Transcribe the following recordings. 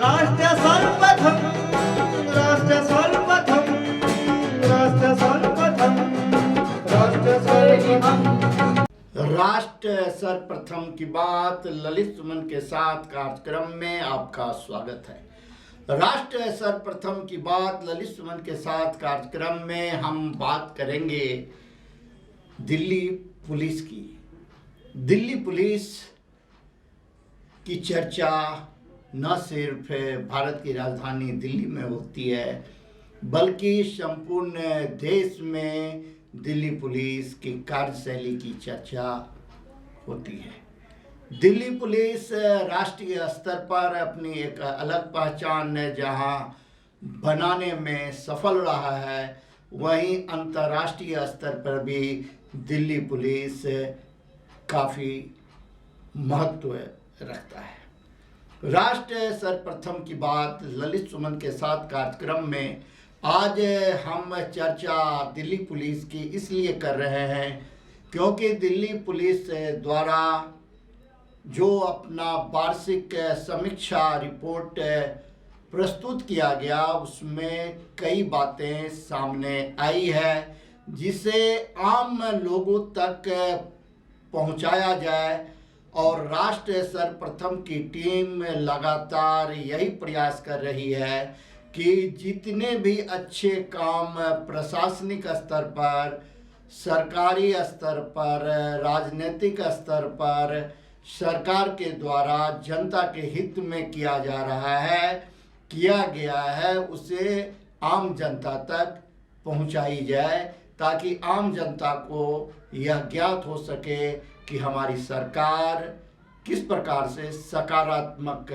राष्ट्र सर्वप्रथम राष्ट्र सर्वप्रथम राष्ट्र सर्वप्रथम राष्ट्र सर्वप्रथम। राष्ट्र सर्वप्रथम की बात ललित सुमन के साथ कार्यक्रम में आपका स्वागत है। राष्ट्र सर्वप्रथम की बात ललित सुमन के साथ कार्यक्रम में हम बात करेंगे दिल्ली पुलिस की। दिल्ली पुलिस की चर्चा न सिर्फ भारत की राजधानी दिल्ली में होती है, बल्कि संपूर्ण देश में दिल्ली पुलिस की कार्यशैली की चर्चा होती है। दिल्ली पुलिस राष्ट्रीय स्तर पर अपनी एक अलग पहचान जहां बनाने में सफल रहा है, वहीं अंतर्राष्ट्रीय स्तर पर भी दिल्ली पुलिस काफ़ी महत्व रखता है। राष्ट्र सर्वप्रथम की बात ललित सुमन के साथ कार्यक्रम में आज हम चर्चा दिल्ली पुलिस की इसलिए कर रहे हैं क्योंकि दिल्ली पुलिस द्वारा जो अपना वार्षिक समीक्षा रिपोर्ट प्रस्तुत किया गया, उसमें कई बातें सामने आई है जिसे आम लोगों तक पहुंचाया जाए। और राष्ट्र सर्वप्रथम की टीम लगातार यही प्रयास कर रही है कि जितने भी अच्छे काम प्रशासनिक स्तर पर, सरकारी स्तर पर, राजनीतिक स्तर पर सरकार के द्वारा जनता के हित में किया जा रहा है, किया गया है, उसे आम जनता तक पहुंचाई जाए ताकि आम जनता को यह ज्ञात हो सके कि हमारी सरकार किस प्रकार से सकारात्मक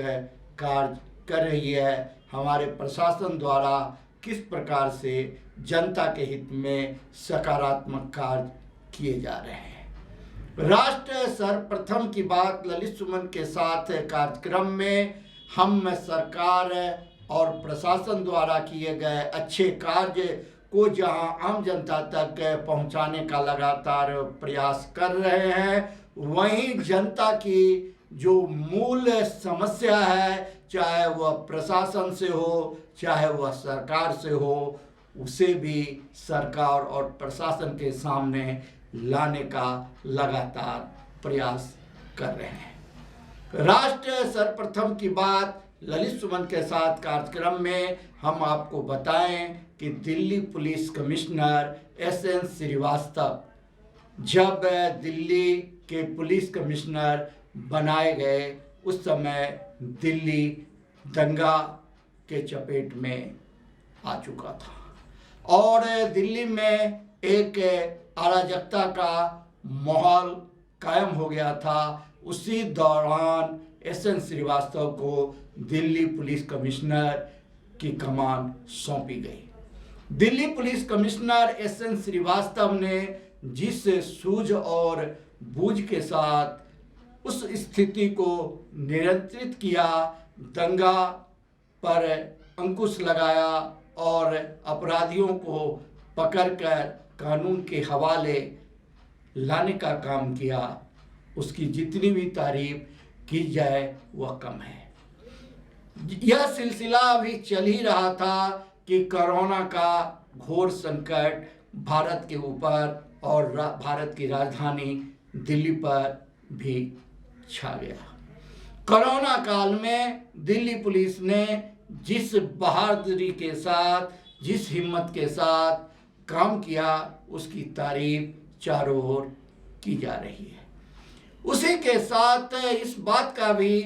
कार्य कर रही है, हमारे प्रशासन द्वारा किस प्रकार से जनता के हित में सकारात्मक कार्य किए जा रहे हैं। राष्ट्र सर्वप्रथम की बात ललित सुमन के साथ कार्यक्रम में हम सरकार और प्रशासन द्वारा किए गए अच्छे कार्य को जहां आम जनता तक पहुंचाने का लगातार प्रयास कर रहे हैं, वहीं जनता की जो मूल समस्या है, चाहे वह प्रशासन से हो, चाहे वह सरकार से हो, उसे भी सरकार और प्रशासन के सामने लाने का लगातार प्रयास कर रहे हैं। राष्ट्र सर्वप्रथम की बात ललित सुमन के साथ कार्यक्रम में हम आपको बताएं कि Delhi police commissioner S N. Srivastava जब दिल्ली के पुलिस कमिश्नर बनाए गए, उस समय दिल्ली दंगा के चपेट में आ चुका था और दिल्ली में एक अराजकता का माहौल कायम हो गया था। उसी दौरान एस.एन. श्रीवास्तव को दिल्ली पुलिस कमिश्नर की कमान सौंपी गई। Delhi police commissioner S N. Srivastava ने जिस सूझ और बूझ के साथ उस स्थिति को नियंत्रित किया, दंगा पर अंकुश लगाया और अपराधियों को पकड़कर कानून के हवाले लाने का काम किया, उसकी जितनी भी तारीफ की जाए वह कम है। यह सिलसिला अभी चल ही रहा था कि कोरोना का घोर संकट भारत के ऊपर और भारत की राजधानी दिल्ली पर भी छा गया। कोरोना काल में दिल्ली पुलिस ने जिस बहादुरी के साथ, जिस हिम्मत के साथ काम किया, उसकी तारीफ चारों ओर की जा रही है। उसी के साथ इस बात का भी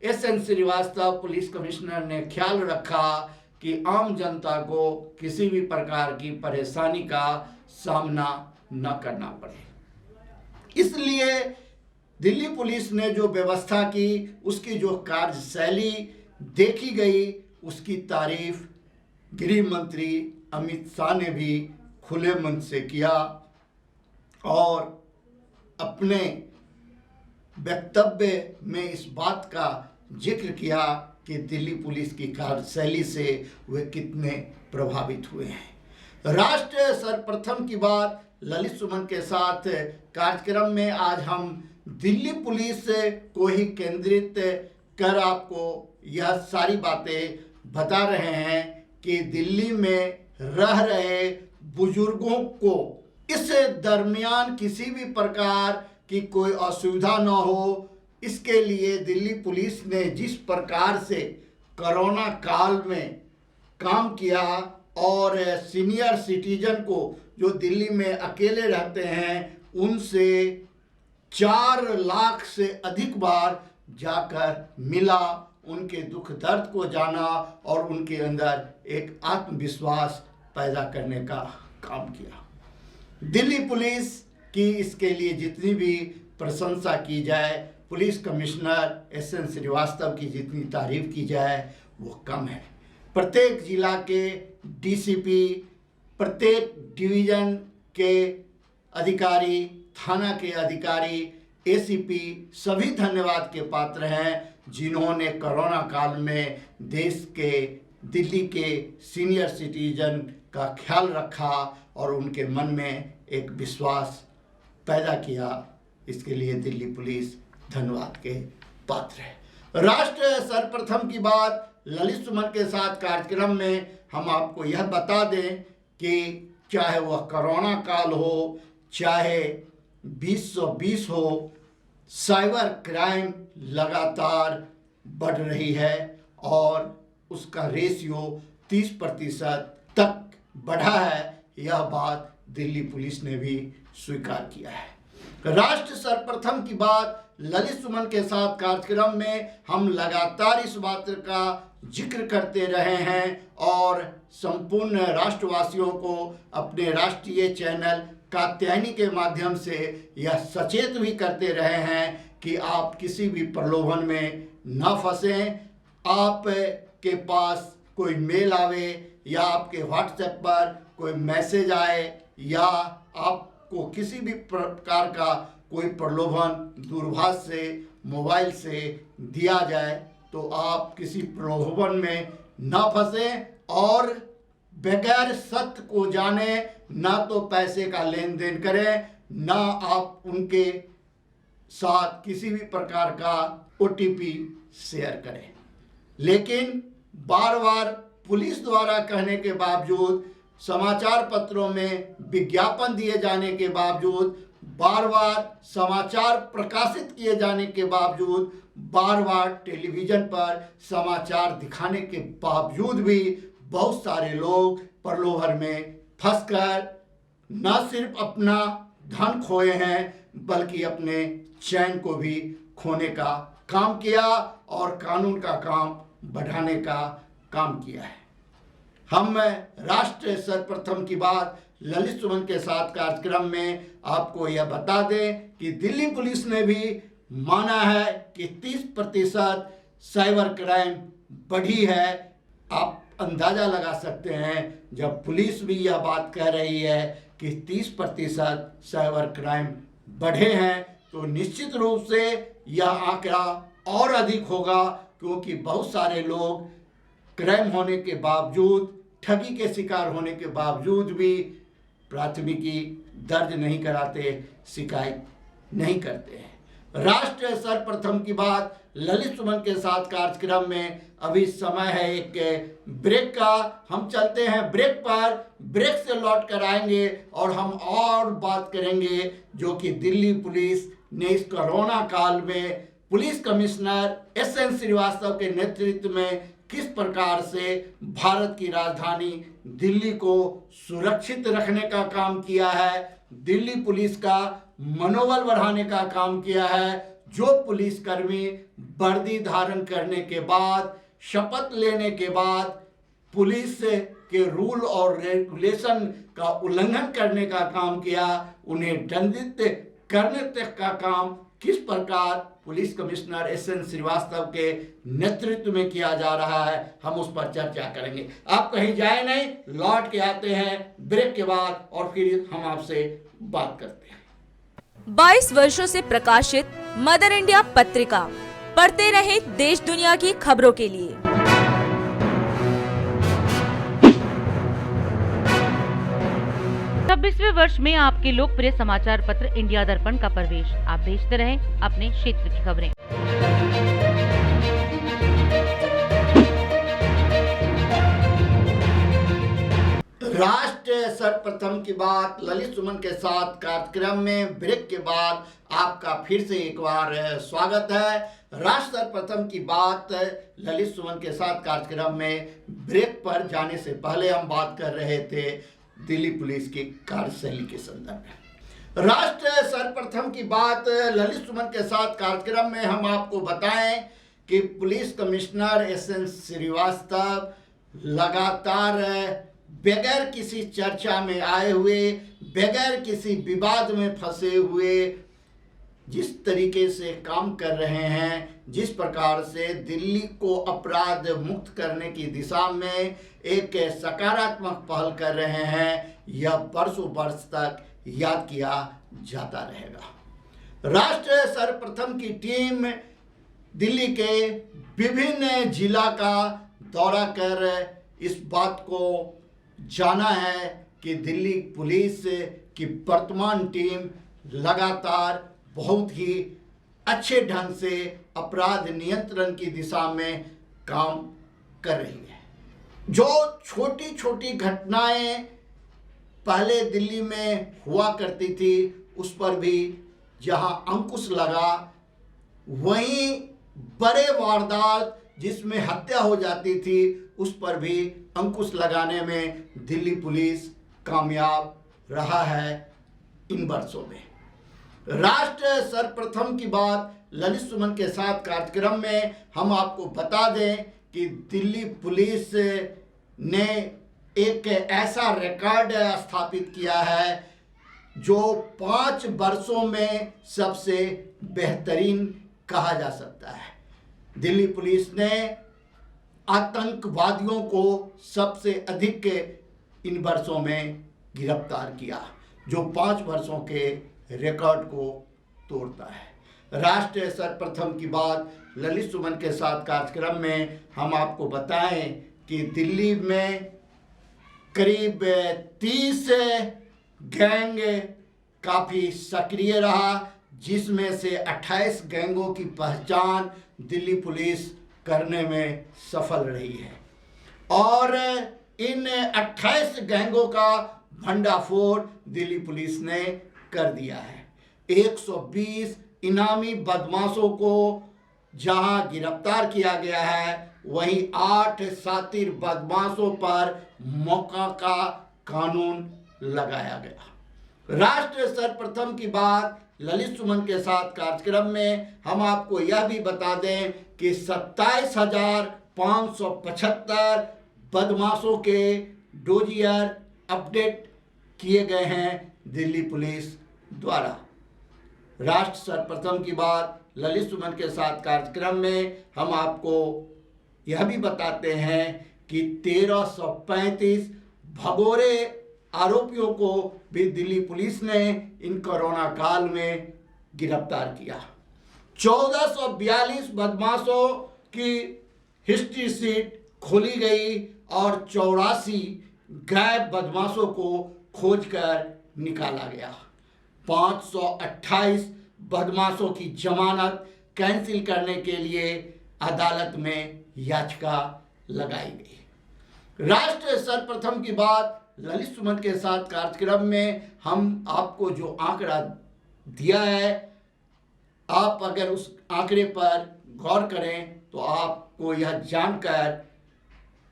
एस.एन. श्रीवास्तव पुलिस कमिश्नर ने ख्याल रखा कि आम जनता को किसी भी प्रकार की परेशानी का सामना न करना पड़े। इसलिए दिल्ली पुलिस ने जो व्यवस्था की, उसकी जो कार्यशैली देखी गई, उसकी तारीफ गृह मंत्री अमित शाह ने भी खुले मन से किया और अपने वक्तव्य में इस बात का जिक्र किया कि दिल्ली पुलिस की कार्यशैली से वे कितने प्रभावित हुए हैं। राष्ट्र सर्वप्रथम की बात ललित सुमन के साथ कार्यक्रम में आज हम दिल्ली पुलिस को ही केंद्रित कर आपको यह सारी बातें बता रहे हैं कि दिल्ली में रह रहे बुजुर्गों को इस दरमियान किसी भी प्रकार की कोई असुविधा न हो, इसके लिए दिल्ली पुलिस ने जिस प्रकार से कोरोना काल में काम किया और सीनियर सिटीजन को जो दिल्ली में अकेले रहते हैं उनसे 4 लाख से अधिक बार जाकर मिला, उनके दुख दर्द को जाना और उनके अंदर एक आत्मविश्वास पैदा करने का काम किया। दिल्ली पुलिस की इसके लिए जितनी भी प्रशंसा की जाए, पुलिस कमिश्नर एस.एन. श्रीवास्तव की जितनी तारीफ की जाए वो कम है। प्रत्येक जिला के डीसीपी, प्रत्येक डिवीज़न के अधिकारी, थाना के अधिकारी, एसीपी सभी धन्यवाद के पात्र हैं जिन्होंने कोरोना काल में देश के दिल्ली के सीनियर सिटीजन का ख्याल रखा और उनके मन में एक विश्वास पैदा किया। इसके लिए दिल्ली पुलिस धन्यवाद के पात्र है। राष्ट्र सर्वप्रथम की बात ललित सुमन के साथ कार्यक्रम में हम आपको यह बता दें कि चाहे वह कोरोना काल हो, चाहे 2020 हो, साइबर क्राइम लगातार बढ़ रही है और उसका रेशियो 30% तक बढ़ा है। यह बात दिल्ली पुलिस ने भी स्वीकार किया है। राष्ट्र सर्वप्रथम की बात ललित सुमन के साथ कार्यक्रम में हम लगातार इस बात का जिक्र करते रहे हैं और संपूर्ण राष्ट्रवासियों को अपने राष्ट्रीय चैनल कात्यायनी के माध्यम से यह सचेत भी करते रहे हैं कि आप किसी भी प्रलोभन में न फंसें। आप के पास कोई मेल आवे या आपके व्हाट्सएप पर कोई मैसेज आए या आपको किसी भी प्रकार का कोई प्रलोभन दूरभाष से, मोबाइल से दिया जाए तो आप किसी प्रलोभन में न फंसें और बगैर सत्य को जाने ना तो पैसे का लेन देन करें, ना आप उनके साथ किसी भी प्रकार का OTP शेयर करें। लेकिन बार बार पुलिस द्वारा कहने के बावजूद, समाचार पत्रों में विज्ञापन दिए जाने के बावजूद, बार बार समाचार प्रकाशित किए जाने के बावजूद, बार बार टेलीविज़न पर समाचार दिखाने के बावजूद भी बहुत सारे लोग प्रलोभन में फंसकर न सिर्फ अपना धन खोए हैं बल्कि अपने चैन को भी खोने का काम किया और कानून का काम बढ़ाने का काम किया है। हम राष्ट्र सर्वप्रथम की बात ललित सुमन के साथ कार्यक्रम में आपको यह बता दें कि दिल्ली पुलिस ने भी माना है कि 30% साइबर क्राइम बढ़ी है। आप अंदाज़ा लगा सकते हैं जब पुलिस भी यह बात कह रही है कि 30% साइबर क्राइम बढ़े हैं तो निश्चित रूप से यह आंकड़ा और अधिक होगा, क्योंकि बहुत सारे लोग क्राइम होने के बावजूद, ठगी के शिकार होने के बावजूद भी प्राथमिकी दर्ज नहीं कराते, शिकायत नहीं करते हैं। राष्ट्र सर्वप्रथम की बात ललित सुमन के साथ कार्यक्रम में अभी समय है एक ब्रेक का। हम चलते हैं ब्रेक पर, ब्रेक से लौट कर आएंगे और हम और बात करेंगे जो कि दिल्ली पुलिस ने इस कोरोना काल में पुलिस कमिश्नर एस.एन. श्रीवास्तव के नेतृत्व में किस प्रकार से भारत की राजधानी दिल्ली को सुरक्षित रखने का काम किया है, दिल्ली पुलिस का मनोबल बढ़ाने का काम किया है। जो पुलिसकर्मी वर्दी धारण करने के बाद, शपथ लेने के बाद पुलिस के रूल और रेगुलेशन का उल्लंघन करने का काम किया, उन्हें दंडित करने तक का काम किस प्रकार पुलिस कमिश्नर एस.एन. श्रीवास्तव के नेतृत्व में किया जा रहा है, हम उस पर चर्चा करेंगे। आप कहीं जाए नहीं, लौट के आते हैं ब्रेक के बाद और फिर हम आपसे बात करते हैं। 22 वर्षों से प्रकाशित मदर इंडिया पत्रिका, पढ़ते रहे देश दुनिया की खबरों के लिए। छब्बीसवें वर्ष में आपके लोकप्रिय समाचार पत्र इंडिया दर्पण का प्रवेश। आप देखते रहें अपने क्षेत्र की खबरें। राष्ट्र सर्वप्रथम की बात ललित सुमन के साथ कार्यक्रम में ब्रेक के बाद आपका फिर से एक बार स्वागत है। राष्ट्र सर्वप्रथम की बात ललित सुमन के साथ कार्यक्रम में ब्रेक पर जाने से पहले हम बात कर रहे थे दिल्ली पुलिस की कार्यशैली के संदर्भ में। राष्ट्र सर्वप्रथम की बात ललित सुमन के साथ कार्यक्रम में हम आपको बताएं कि पुलिस कमिश्नर एसएन श्रीवास्तव लगातार बगैर किसी चर्चा में आए हुए, बगैर किसी विवाद में फंसे हुए जिस तरीके से काम कर रहे हैं, जिस प्रकार से दिल्ली को अपराध मुक्त करने की दिशा में एक सकारात्मक पहल कर रहे हैं, यह वर्षों वर्ष तक याद किया जाता रहेगा। राष्ट्र सर्वप्रथम की टीम दिल्ली के विभिन्न जिला का दौरा कर इस बात को जाना है कि दिल्ली पुलिस की वर्तमान टीम लगातार बहुत ही अच्छे ढंग से अपराध नियंत्रण की दिशा में काम कर रही है। जो छोटी छोटी घटनाएं पहले दिल्ली में हुआ करती थी उस पर भी जहां अंकुश लगा, वहीं बड़े वारदात जिसमें हत्या हो जाती थी उस पर भी अंकुश लगाने में दिल्ली पुलिस कामयाब रहा है इन वर्षों में। राष्ट्र सर्वप्रथम की बात ललित सुमन के साथ कार्यक्रम में हम आपको बता दें कि दिल्ली पुलिस ने एक ऐसा रिकॉर्ड स्थापित किया है जो 5 वर्षों में सबसे बेहतरीन कहा जा सकता है। दिल्ली पुलिस ने आतंकवादियों को सबसे अधिक इन वर्षों में गिरफ्तार किया, जो 5 वर्षों के रिकॉर्ड को तोड़ता है। राष्ट्र सर्वप्रथम की बात ललित सुमन के साथ कार्यक्रम में हम आपको बताएं कि दिल्ली में करीब 30 गैंग काफ़ी सक्रिय रहा, जिसमें से 28 गैंगों की पहचान दिल्ली पुलिस करने में सफल रही है और इन 28 गैंगों का भंडाफोड़ दिल्ली पुलिस ने कर दिया है। 120 इनामी बदमाशों को जहां गिरफ्तार किया गया है, वहीं 8 शातिर बदमाशों पर मौका का कानून लगाया गया। राष्ट्र सर्वप्रथम की बात ललित सुमन के साथ कार्यक्रम में हम आपको यह भी बता दें कि 27,575 बदमाशों के डोजियर अपडेट किए गए हैं दिल्ली पुलिस द्वारा। राष्ट्र सर्वप्रथम की बात ललित सुमन के साथ कार्यक्रम में हम आपको यह भी बताते हैं कि 1335 भगोरे आरोपियों को भी दिल्ली पुलिस ने इन कोरोना काल में गिरफ्तार किया। 1442 बदमाशों की हिस्ट्री शीट खोली गई और 84 गायब बदमाशों को खोजकर निकाला गया। 528 बदमाशों की जमानत कैंसिल करने के लिए अदालत में याचिका लगाई गई। राष्ट्र सर्वप्रथम की बात ललित सुमन के साथ कार्यक्रम में हम आपको जो आंकड़ा दिया है, आप अगर उस आंकड़े पर गौर करें तो आपको यह जानकर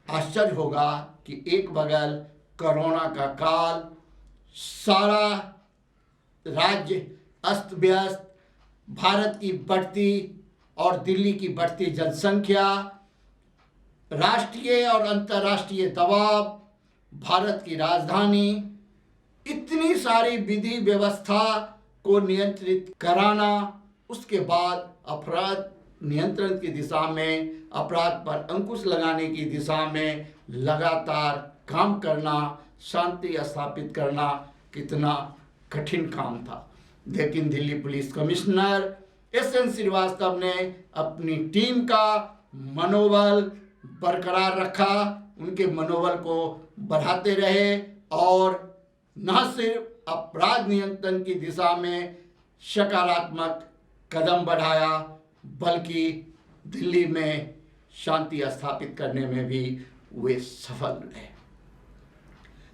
आश्चर्य होगा कि एक बगल कोरोना का काल, सारा राज्य अस्त व्यस्त, भारत की बढ़ती और दिल्ली की बढ़ती जनसंख्या, राष्ट्रीय और अंतर्राष्ट्रीय दबाव, भारत की राजधानी, इतनी सारी विधि व्यवस्था को नियंत्रित कराना, उसके बाद अपराध नियंत्रण की दिशा में, अपराध पर अंकुश लगाने की दिशा में लगातार काम करना, शांति स्थापित करना कितना कठिन काम था। लेकिन Delhi police commissioner S N Srivastava ने अपनी टीम का मनोबल बरकरार रखा, उनके मनोबल को बढ़ाते रहे और न सिर्फ अपराध नियंत्रण की दिशा में सकारात्मक कदम बढ़ाया, बल्कि दिल्ली में शांति स्थापित करने में भी वे सफल रहे।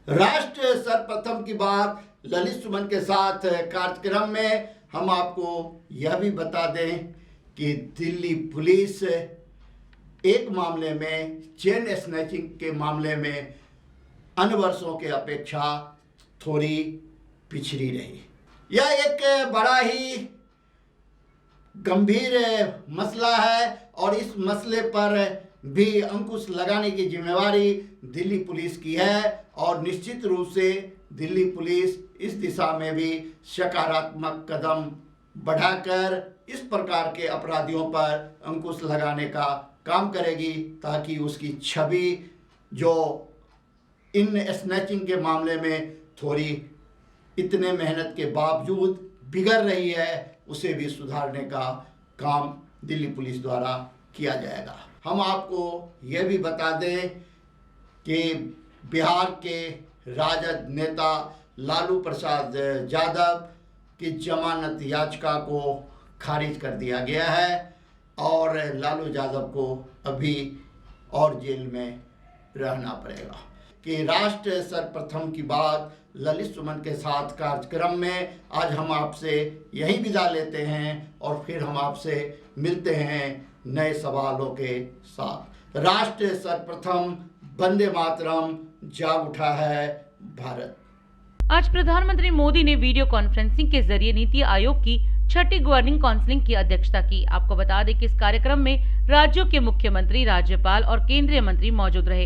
राष्ट्र सर्वप्रथम की बात ललित सुमन के साथ कार्यक्रम में हम आपको यह भी बता दें कि दिल्ली पुलिस एक मामले में चेन स्नैचिंग के मामले में अन्य वर्षों के अपेक्षा थोड़ी पिछड़ी रही। यह एक बड़ा ही गंभीर मसला है और इस मसले पर भी अंकुश लगाने की जिम्मेवारी दिल्ली पुलिस की है और निश्चित रूप से दिल्ली पुलिस इस दिशा में भी सकारात्मक कदम बढ़ाकर इस प्रकार के अपराधियों पर अंकुश लगाने का काम करेगी ताकि उसकी छवि जो इन स्नैचिंग के मामले में थोड़ी इतने मेहनत के बावजूद बिगड़ रही है उसे भी सुधारने का काम दिल्ली पुलिस द्वारा किया जाएगा। हम आपको यह भी बता दें कि बिहार के राजद नेता लालू प्रसाद यादव की जमानत याचिका को खारिज कर दिया गया है और लालू यादव को अभी और जेल में रहना पड़ेगा। कि राष्ट्र सर्वप्रथम की बात ललित सुमन के साथ कार्यक्रम में आज हम आपसे यही विदा लेते हैं और फिर हम आपसे मिलते हैं नए सवालों के साथ। राष्ट्र सर्वप्रथम, वंदे मातरम, जाग उठा है भारत। आज प्रधानमंत्री मोदी ने वीडियो कॉन्फ्रेंसिंग के जरिए नीति आयोग की छठी गवर्निंग काउंसिल की अध्यक्षता की। आपको बता दें कि इस कार्यक्रम में राज्यों के मुख्यमंत्री, राज्यपाल और केंद्रीय मंत्री मौजूद रहे।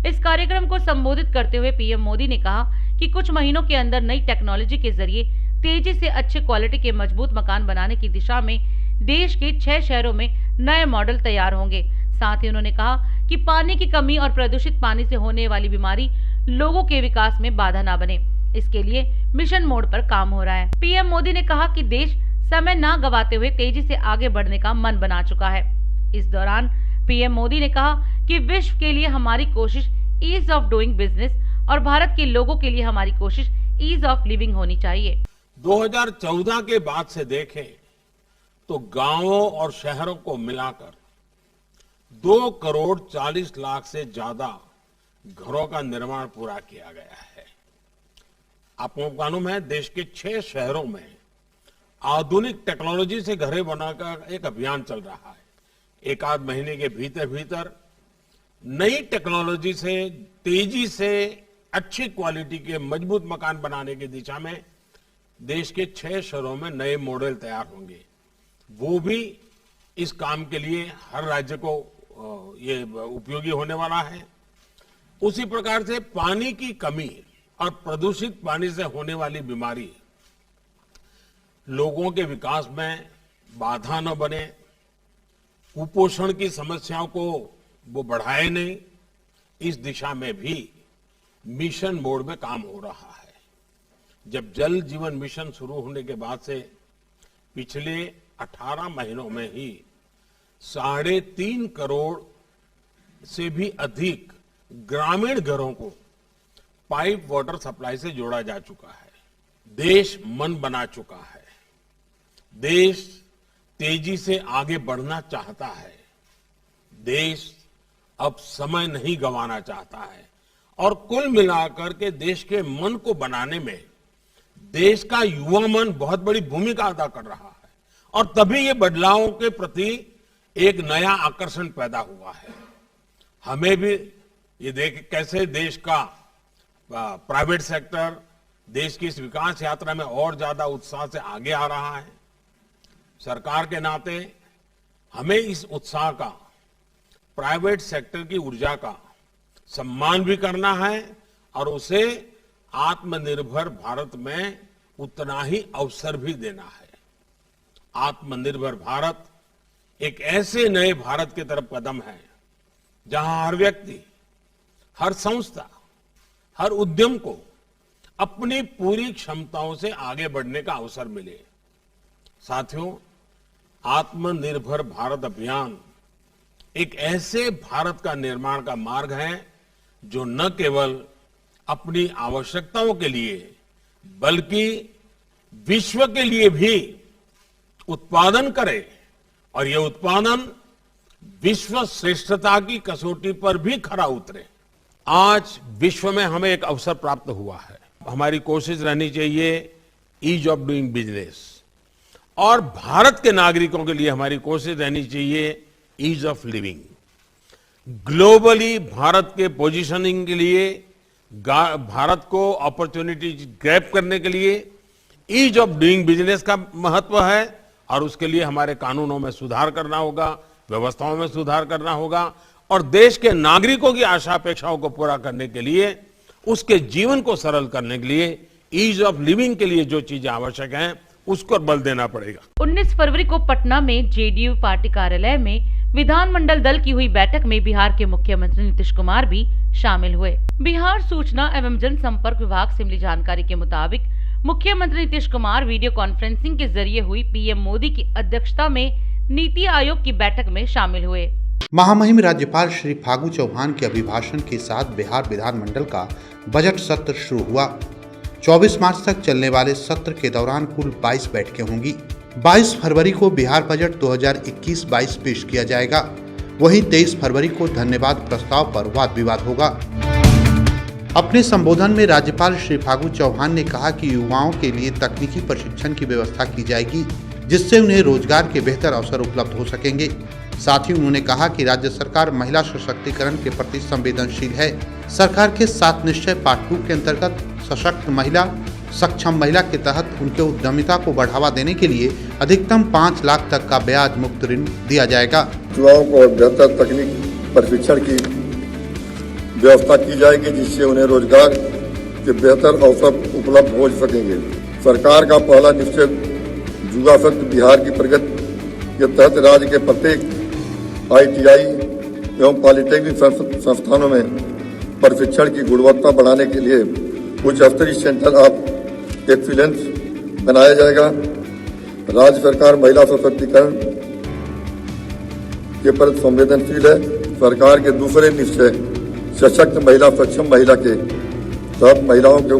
इस कार्यक्रम को संबोधित करते हुए पीएम मोदी ने कहा कि कुछ महीनों के अंदर नई टेक्नोलॉजी के जरिए तेजी से अच्छे क्वालिटी के मजबूत मकान बनाने की दिशा में देश के 6 शहरों में नए मॉडल तैयार होंगे। साथ ही उन्होंने कहा कि पानी की कमी और प्रदूषित पानी से होने वाली बीमारी लोगों के विकास में बाधा न बने, इसके लिए मिशन मोड पर काम हो रहा है। पीएम मोदी ने कहा कि देश समय न गवाते हुए तेजी से आगे बढ़ने का मन बना चुका है। इस दौरान पीएम मोदी ने कहा कि विश्व के लिए हमारी कोशिश ईज ऑफ डूइंग बिजनेस और भारत के लोगों के लिए हमारी कोशिश ईज ऑफ लिविंग होनी चाहिए। 2014 के बाद से देखें तो गांवों और शहरों को मिलाकर 2 करोड़ 40 लाख से ज्यादा घरों का निर्माण पूरा किया गया है। आपको मालूम है देश के 6 शहरों में आधुनिक टेक्नोलॉजी से घरें बनाकर एक अभियान चल रहा है। एक आध महीने के भीतर भीतर नई टेक्नोलॉजी से तेजी से अच्छी क्वालिटी के मजबूत मकान बनाने की दिशा में देश के 6 शहरों में नए मॉडल तैयार होंगे। वो भी इस काम के लिए हर राज्य को ये उपयोगी होने वाला है। उसी प्रकार से पानी की कमी और प्रदूषित पानी से होने वाली बीमारी लोगों के विकास में बाधा न बने, कुपोषण की समस्याओं को वो बढ़ाए नहीं, इस दिशा में भी मिशन मोड में काम हो रहा है। जब जल जीवन मिशन शुरू होने के बाद से पिछले 18 महीनों में ही 3.5 करोड़ से भी अधिक ग्रामीण घरों को पाइप वाटर सप्लाई से जोड़ा जा चुका है। देश मन बना चुका है। देश तेजी से आगे बढ़ना चाहता है। देश अब समय नहीं गंवाना चाहता है और कुल मिलाकर के देश के मन को बनाने में देश का युवा मन बहुत बड़ी भूमिका अदा कर रहा है और तभी ये बदलावों के प्रति एक नया आकर्षण पैदा हुआ है। हमें भी ये देख कैसे देश का प्राइवेट सेक्टर देश की इस विकास यात्रा में और ज्यादा उत्साह से आगे आ रहा है। सरकार के नाते हमें इस उत्साह का, प्राइवेट सेक्टर की ऊर्जा का सम्मान भी करना है और उसे आत्मनिर्भर भारत में उतना ही अवसर भी देना है। आत्मनिर्भर भारत एक ऐसे नए भारत की तरफ कदम है जहां हर व्यक्ति, हर संस्था, हर उद्यम को अपनी पूरी क्षमताओं से आगे बढ़ने का अवसर मिले। साथियों, आत्मनिर्भर भारत अभियान एक ऐसे भारत का निर्माण का मार्ग है जो न केवल अपनी आवश्यकताओं के लिए बल्कि विश्व के लिए भी उत्पादन करे और ये उत्पादन विश्व श्रेष्ठता की कसौटी पर भी खरा उतरे। आज विश्व में हमें एक अवसर प्राप्त हुआ है। हमारी कोशिश रहनी चाहिए ईज ऑफ डूइंग बिजनेस, और भारत के नागरिकों के लिए हमारी कोशिश रहनी चाहिए ease of living. Globally Bharat के पोजीशनिंग के लिए, भारत को अपॉर्चुनिटी ग्रैब करने के लिए ईज ऑफ डूइंग बिजनेस का महत्व है, और उसके लिए हमारे कानूनों में सुधार करना होगा, व्यवस्थाओं में सुधार करना होगा, और देश के नागरिकों की आशा अपेक्षाओं को पूरा करने के लिए, उसके जीवन को सरल करने के लिए, ईज ऑफ लिविंग के लिए जो चीजें आवश्यक हैं उसको बल देना पड़ेगा। 19 फरवरी को पटना में जेडीयू पार्टी कार्यालय में विधानमंडल दल की हुई बैठक में बिहार के मुख्यमंत्री नीतीश कुमार भी शामिल हुए। बिहार सूचना एवं जनसंपर्क विभाग से मिली जानकारी के मुताबिक मुख्यमंत्री नीतीश कुमार वीडियो कॉन्फ्रेंसिंग के जरिए हुई पीएम मोदी की अध्यक्षता में नीति आयोग की बैठक में शामिल हुए। महामहिम राज्यपाल श्री फागू चौहान के अभिभाषण के साथ बिहार विधानमंडल का बजट सत्र शुरू हुआ। 24 मार्च तक चलने वाले सत्र के दौरान कुल 22 बैठकें होंगी। 22 फरवरी को बिहार बजट 2021-22 पेश किया जाएगा। वहीं 23 फरवरी को धन्यवाद प्रस्ताव पर वाद विवाद होगा। अपने संबोधन में राज्यपाल श्री फागू चौहान ने कहा कि युवाओं के लिए तकनीकी प्रशिक्षण की व्यवस्था की जाएगी, जिससे उन्हें रोजगार के बेहतर अवसर उपलब्ध हो सकेंगे। साथ ही उन्होंने कहा कि राज्य सरकार महिला सशक्तिकरण के प्रति संवेदनशील है। सरकार के 7 निश्चय पार्ट 2 के अंतर्गत सशक्त महिला, सक्षम महिला के तहत उनके उद्यमिता को बढ़ावा देने के लिए अधिकतम 5 लाख तक का ब्याज मुक्त ऋण दिया जाएगा। युवाओं को बेहतर तकनीक प्रशिक्षण की व्यवस्था की जाएगी, जिससे उन्हें रोजगार के बेहतर अवसर उपलब्ध हो सकेंगे। सरकार का पहला निश्चय युवा शक्ति बिहार की प्रगति के तहत राज्य के प्रत्येक ITI एवं पॉलिटेक्निक संस्थानों में प्रशिक्षण की गुणवत्ता बढ़ाने के लिए उच्च स्तरीय सेंटर ऑफ एक्सीलेंस बनाया जाएगा। राज्य सरकार महिला सशक्तिकरण के प्रति संवेदनशील है। सरकार के दूसरे निश्चय सशक्त महिला, सक्षम महिला के तहत महिलाओं के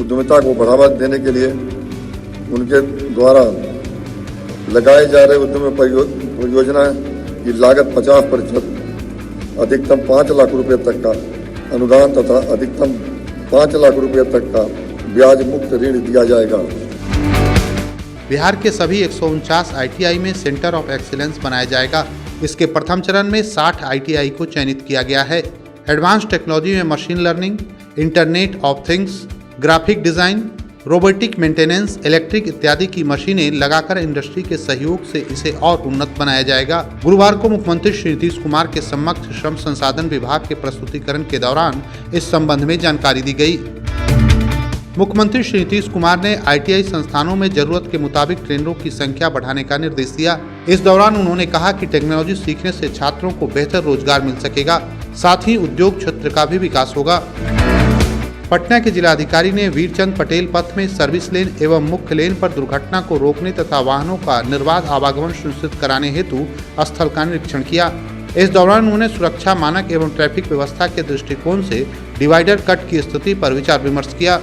उद्यमिता को बढ़ावा देने के लिए उनके द्वारा लगाए जा रहे उद्यम परियोजना की लागत 50%, अधिकतम 5 लाख रुपए तक का अनुदान तथा अधिकतम 5 लाख रुपए तक का ब्याज मुक्त ऋण दिया जाएगा। बिहार के सभी 149 ITI में सेंटर ऑफ एक्सीलेंस बनाया जाएगा। इसके प्रथम चरण में 60 ITI को चयनित किया गया है। एडवांस टेक्नोलॉजी में machine learning, internet of things, graphic design, robotic maintenance, electric इत्यादि की मशीनें लगाकर इंडस्ट्री के सहयोग से इसे और उन्नत बनाया जाएगा। गुरुवार को मुख्यमंत्री श्री नीतीश कुमार के समक्ष श्रम संसाधन विभाग के प्रस्तुतिकरण के दौरान इस संबंध में जानकारी दी गई। मुख्यमंत्री श्री नीतीश कुमार ने ITI संस्थानों में जरूरत के मुताबिक ट्रेनरों की संख्या बढ़ाने का निर्देश दिया। इस दौरान उन्होंने कहा कि टेक्नोलॉजी सीखने से छात्रों को बेहतर रोजगार मिल सकेगा, साथ ही उद्योग क्षेत्र का भी विकास होगा। पटना के जिलाधिकारी ने वीरचंद पटेल पथ में सर्विस लेन एवं मुख्य लेन पर दुर्घटना को रोकने तथा वाहनों का निर्बाध आवागमन सुनिश्चित कराने हेतु स्थल का निरीक्षण किया। इस दौरान उन्होंने सुरक्षा मानक एवं ट्रैफिक व्यवस्था के दृष्टिकोण से डिवाइडर कट की स्थिति पर विचार विमर्श किया।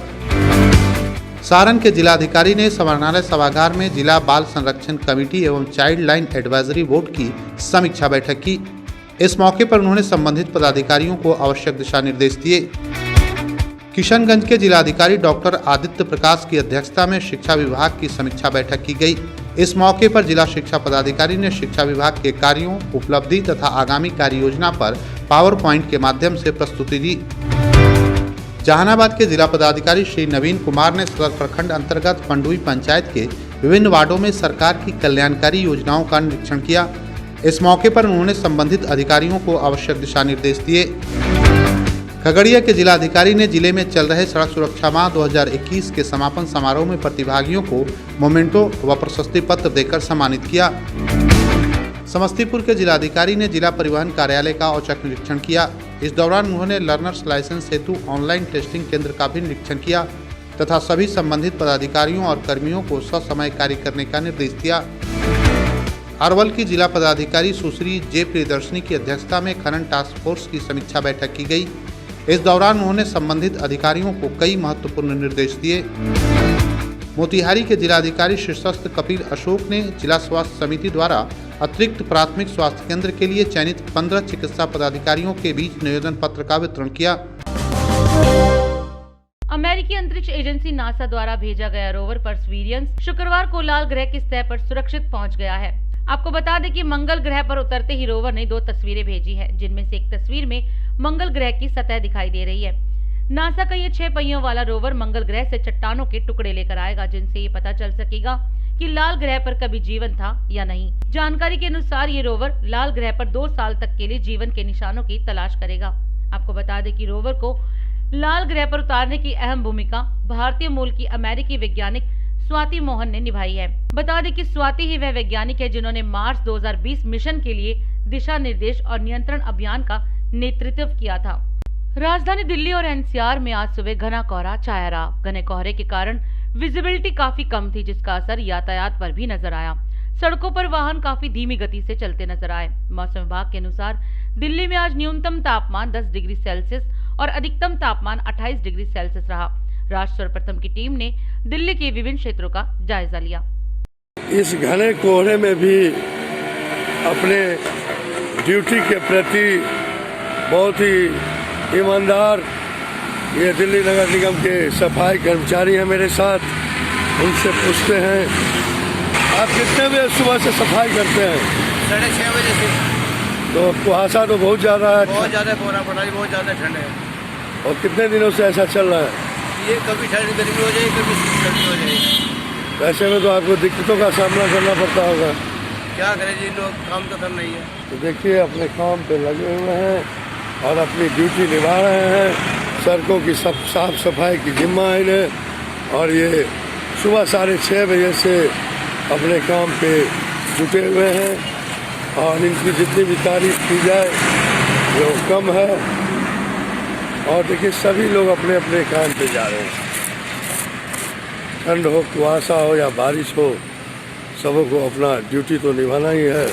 सारण के जिलाधिकारी ने समाहरणालय सभागार में जिला बाल संरक्षण कमेटी एवं चाइल्ड लाइन एडवाइजरी बोर्ड की समीक्षा बैठक की। इस मौके पर उन्होंने संबंधित पदाधिकारियों को आवश्यक दिशा निर्देश दिए। किशनगंज के जिलाधिकारी डॉक्टर आदित्य प्रकाश की अध्यक्षता में शिक्षा विभाग की समीक्षा बैठक की गई। इस मौके पर जिला शिक्षा पदाधिकारी ने शिक्षा विभाग के कार्यों, उपलब्धि तथा आगामी कार्य योजना पर पावर पॉइंट के माध्यम से प्रस्तुति दी। जहानाबाद के जिला पदाधिकारी श्री नवीन कुमार ने सदर प्रखंड अंतर्गत पंडुई पंचायत के विभिन्न वार्डों में सरकार की कल्याणकारी योजनाओं का निरीक्षण किया। इस मौके पर उन्होंने संबंधित अधिकारियों को आवश्यक दिशा निर्देश दिए। खगड़िया के जिलाधिकारी ने जिले में चल रहे सड़क सुरक्षा माह 2021 के समापन समारोह में प्रतिभागियों को मोमेंटो व प्रशस्ति पत्र देकर सम्मानित किया। समस्तीपुर के जिलाधिकारी ने जिला परिवहन कार्यालय का औचक निरीक्षण किया। इस दौरान उन्होंने लर्नर्स लाइसेंस हेतु ऑनलाइन टेस्टिंग केंद्र का भी निरीक्षण किया तथा सभी संबंधित पदाधिकारियों और कर्मियों को ससमय कार्य करने का निर्देश दिया। अरवल की जिला पदाधिकारी सुश्री जे प्रियदर्शनी की अध्यक्षता में खनन टास्क फोर्स की समीक्षा बैठक की गई। इस दौरान उन्होंने संबंधित अधिकारियों को कई महत्वपूर्ण निर्देश दिए। मोतिहारी के जिलाधिकारी शीर्षस्थ कपिल अशोक ने जिला स्वास्थ्य समिति द्वारा अतिरिक्त प्राथमिक स्वास्थ्य केंद्र के लिए चयनित 15 चिकित्सा पदाधिकारियों के बीच निवेदन पत्र का वितरण किया। अमेरिकी अंतरिक्ष एजेंसी नासा द्वारा भेजा गया रोवर परसिवियरेंस शुक्रवार को लाल ग्रह की सतह पर सुरक्षित पहुंच गया है। आपको बता दें कि मंगल ग्रह पर उतरते ही रोवर ने 2 तस्वीरें भेजी हैं, जिनमें से एक तस्वीर में मंगल ग्रह की सतह दिखाई दे रही है। नासा का ये 6 पहियों वाला रोवर मंगल ग्रह से चट्टानों के टुकड़े लेकर आएगा, जिनसे ये पता चल सकेगा कि लाल ग्रह पर कभी जीवन था या नहीं। जानकारी के अनुसार ये रोवर लाल ग्रह पर 2 साल तक के लिए जीवन के निशानों की तलाश करेगा। आपको बता दें कि रोवर को लाल ग्रह पर उतारने की अहम भूमिका भारतीय मूल की अमेरिकी वैज्ञानिक स्वाति मोहन ने निभाई है। बता दें कि स्वाति ही वह वैज्ञानिक है जिन्होंने मार्च 2020 मिशन के लिए दिशा निर्देश और नियंत्रण अभियान का नेतृत्व किया था। राजधानी दिल्ली और एनसीआर में आज सुबह घना कोहरा छाया रहा। घने कोहरे के कारण विजिबिलिटी काफी कम थी, जिसका असर यातायात पर भी नजर आया। सड़कों पर वाहन काफी धीमी गति से चलते नजर आए। मौसम विभाग के अनुसार दिल्ली में आज न्यूनतम तापमान 10 डिग्री सेल्सियस और अधिकतम तापमान 28 डिग्री सेल्सियस रहा। राष्ट्र सर्वप्रथम की टीम ने दिल्ली के विभिन्न क्षेत्रों का जायजा लिया। इस घने कोहरे में भी अपने ड्यूटी के प्रति बहुत ही ईमानदार ये दिल्ली नगर निगम के सफाई कर्मचारी हैं मेरे साथ। उनसे पूछते हैं, आप कितने बजे सुबह से सफाई करते हैं? 6:30 बजे से। तो कुहासा तो बहुत ज़्यादा है। बहुत ज़्यादा कोहरा पड़ा है, बहुत ज़्यादा ठंड है। और कितने दिनों से ऐसा चल रहा है? ये कभी ठंड गर्मी हो जाए, कभी सर्दी हो जाए। ऐसे में तो आपको दिक्कतों का सामना करना पड़ता होगा। क्या करें जी, लोग काम तो करना ही है। तो देखिए अपने काम पे लगे हुए हैं और अपनी ड्यूटी निभा रहे हैं। सड़कों की साफ सफाई की जिम्मा है इन्हें, और ये सुबह 6:30 बजे से अपने काम पे जुटे हुए हैं। और इनकी जितनी भी तारीफ की जाए वो कम है। और देखिए सभी लोग अपने अपने काम पे जा रहे हैं। ठंड हो, कुहासा हो या बारिश हो, सबको अपना ड्यूटी तो निभाना ही है।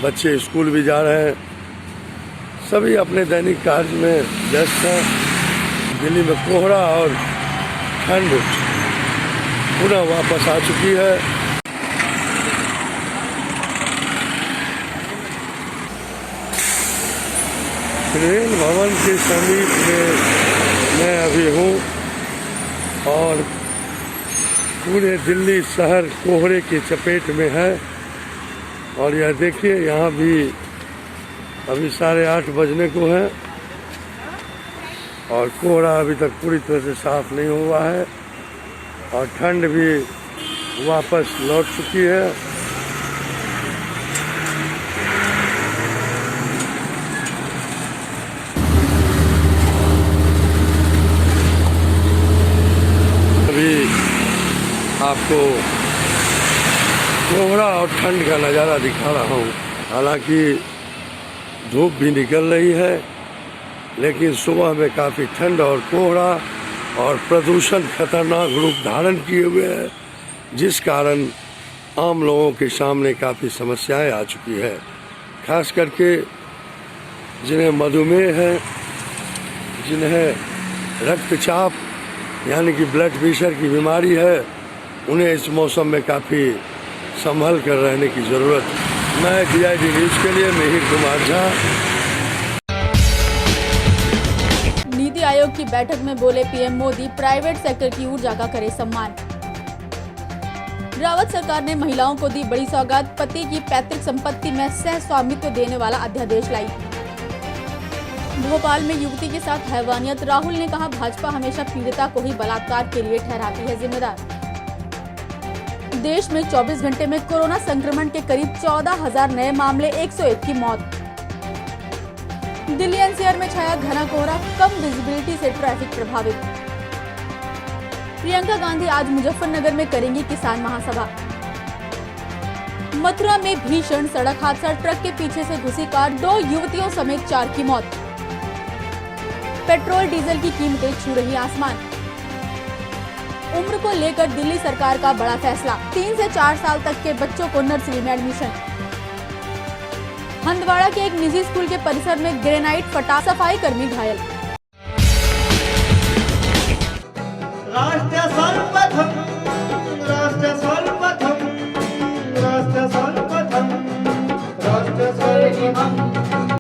बच्चे स्कूल भी जा रहे हैं, सभी अपने दैनिक कार्य में व्यस्त हैं। दिल्ली में कोहरा और ठंड पुनः वापस आ चुकी है। रेल भवन के समीप में मैं अभी हूँ और पूरे दिल्ली शहर कोहरे की चपेट में है। और यह देखिए यहाँ भी अभी 8:30 बजने को है और कोहरा अभी तक पूरी तरह से साफ नहीं हुआ है और ठंड भी वापस लौट चुकी है। अभी आपको कोहरा और ठंड का नज़ारा दिखा रहा हूँ। हालांकि धूप भी निकल रही है, लेकिन सुबह में काफ़ी ठंड और कोहरा और प्रदूषण खतरनाक रूप धारण किए हुए है, जिस कारण आम लोगों के सामने काफ़ी समस्याएं आ चुकी है। खास करके जिन्हें मधुमेह है, जिन्हें रक्तचाप यानी कि ब्लड प्रेशर की बीमारी है, उन्हें इस मौसम में काफ़ी संभल कर रहने की ज़रूरत है। मैं DID न्यूज़ के लिए मिहिर कुमार झा। नीति आयोग की बैठक में बोले पीएम मोदी, प्राइवेट सेक्टर की ऊर्जा का करे सम्मान। रावत सरकार ने महिलाओं को दी बड़ी सौगात, पति की पैतृक संपत्ति में सह स्वामित्व देने वाला अध्यादेश लाई। भोपाल में युवती के साथ हैवानियत, राहुल ने कहा भाजपा हमेशा पीड़िता को ही बलात्कार के लिए ठहराती है जिम्मेदार। देश में 24 घंटे में कोरोना संक्रमण के करीब 14,000 नए मामले, 101 की मौत। दिल्ली एनसीआर में छाया घना कोहरा, कम विजिबिलिटी से ट्रैफिक प्रभावित। प्रियंका गांधी आज मुजफ्फरनगर में करेंगी किसान महासभा। मथुरा में भीषण सड़क हादसा, ट्रक के पीछे से घुसी कार, 2 युवतियों समेत 4 की मौत। पेट्रोल डीजल की कीमतें छू रही आसमान। उम्र को लेकर दिल्ली सरकार का बड़ा फैसला, 3 से 4 साल तक के बच्चों को नर्सरी में एडमिशन। हंदवाड़ा के एक निजी स्कूल के परिसर में ग्रेनाइट फटा, सफाई कर्मी घायल। राष्ट्र सर्वप्रथम, राष्ट्र सर्वप्रथम। भंग